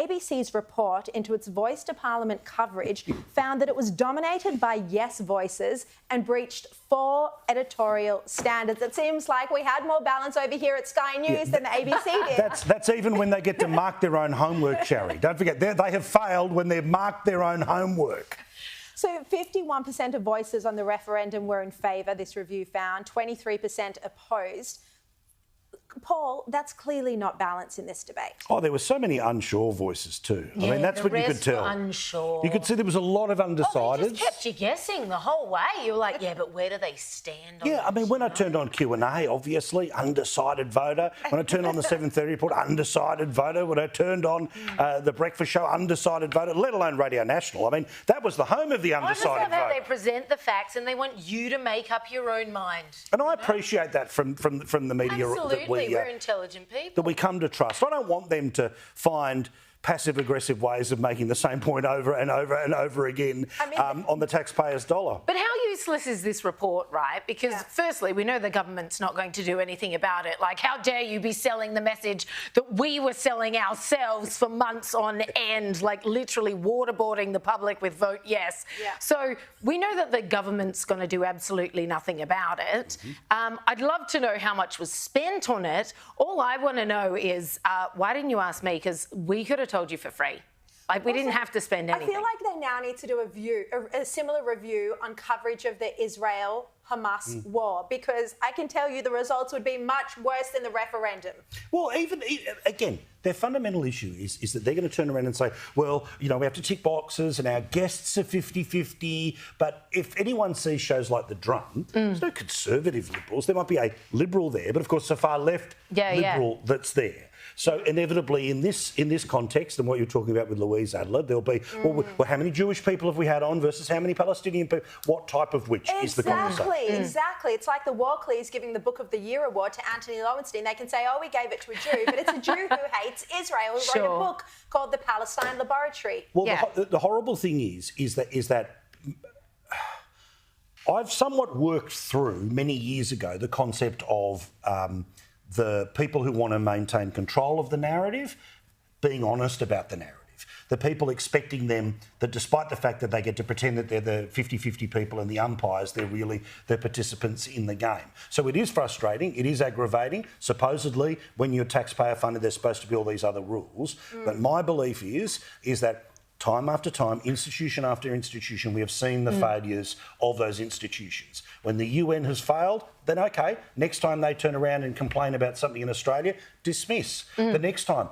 ABC's report into its Voice to Parliament coverage found that it was dominated by yes voices and breached 4 editorial standards. It seems like we had more balance over here at Sky News than the ABC did. That's even when they get to mark their own homework, Sharri. Don't forget, they have failed when they've marked their own homework. So 51% of voices on the referendum were in favour, this review found, 23% opposed. Paul, that's clearly not balance in this debate. Oh, there were so many unsure voices too. Yeah, I mean, that's what you could tell. Unsure. You could see there was a lot of undecideds. Oh, they just kept you guessing the whole way. You were like, yeah, but where do they stand on Yeah, I mean, when I turned on Q&A, obviously, undecided voter. When I turned on the 7:30 report, undecided voter. When I turned on the breakfast show, undecided voter, let alone Radio National. I mean, that was the home of the undecided voter. How they present the facts and they want you to make up your own mind. And I appreciate that from the media. Absolutely, we're intelligent people. That we come to trust. I don't want them to find passive-aggressive ways of making the same point over and over and over again on the taxpayer's dollar. But how useless is this report, right? Because firstly, we know the government's not going to do anything about it. Like, how dare you be selling the message that we were selling ourselves for months on end, like literally waterboarding the public with vote yes. Yeah. So we know that the government's going to do absolutely nothing about it. I'd love to know how much was spent on it. All I want to know is, why didn't you ask me? Because we could have told you for free. Like, we didn't have to spend anything. I feel like they now need to do a similar review on coverage of the Israel-Hamas war, because I can tell you the results would be much worse than the referendum. Well, again, their fundamental issue is that they're going to turn around and say, well, you know, we have to tick boxes and our guests are 50-50, but if anyone sees shows like The Drum, there's no conservative liberals. There might be a liberal there, but of course, a far left liberal that's there. So inevitably, in this context, and what you're talking about with Louise Adler, there'll be, well, how many Jewish people have we had on versus how many Palestinian people? What type of which is the conversation? Exactly. It's like the Walkleys giving the Book of the Year award to Anthony Lowenstein. They can say, oh, we gave it to a Jew, but it's a Jew who hates Israel, who wrote a book called The Palestine Laboratory. Well, the horrible thing is that I've somewhat worked through many years ago the concept of the people who want to maintain control of the narrative being honest about the narrative. The people expecting them that despite the fact that they get to pretend that they're the 50-50 people and the umpires, they're participants in the game. So it is frustrating, it is aggravating. Supposedly, when you're taxpayer funded, there's supposed to be all these other rules. But my belief is that time after time, institution after institution, we have seen the failures of those institutions. When the UN has failed, then OK, next time they turn around and complain about something in Australia, dismiss. The next time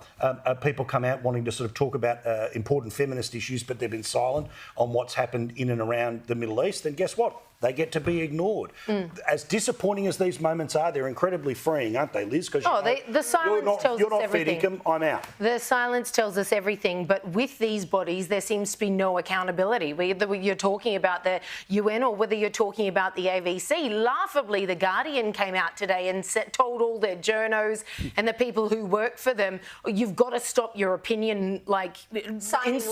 people come out wanting to sort of talk about important feminist issues, but they've been silent on what's happened in and around the Middle East, then guess what? They get to be ignored. As disappointing as these moments are, they're incredibly freeing, aren't they, Liz? Because the silence tells us everything. You're not feeding them, I'm out. The silence tells us everything, but with these bodies, there seems to be no accountability. Whether you're talking about the UN or whether you're talking about the AVC, laughably, The Guardian came out today and told all their journos and the people who work for them, you've got to stop your opinion, like signing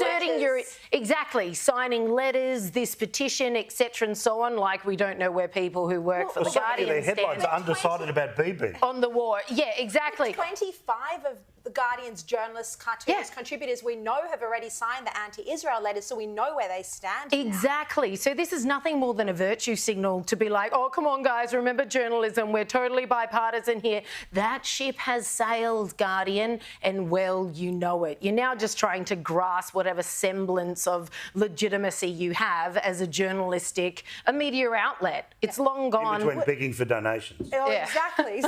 letters, this petition, etc. and so on. Like, we don't know where people who work for The Guardian their headlines are undecided about BB. On the war. Yeah, exactly. 25 of The Guardian's journalists, cartoonists, contributors we know have already signed the anti-Israel letters, so we know where they stand. Exactly. Now. So this is nothing more than a virtue signal to be like, oh, come on, guys, remember journalism, we're totally bipartisan here. That ship has sailed, Guardian, and well, you know it. You're now just trying to grasp whatever semblance of legitimacy you have as a media outlet. It's long gone. In between begging for donations. Oh, exactly.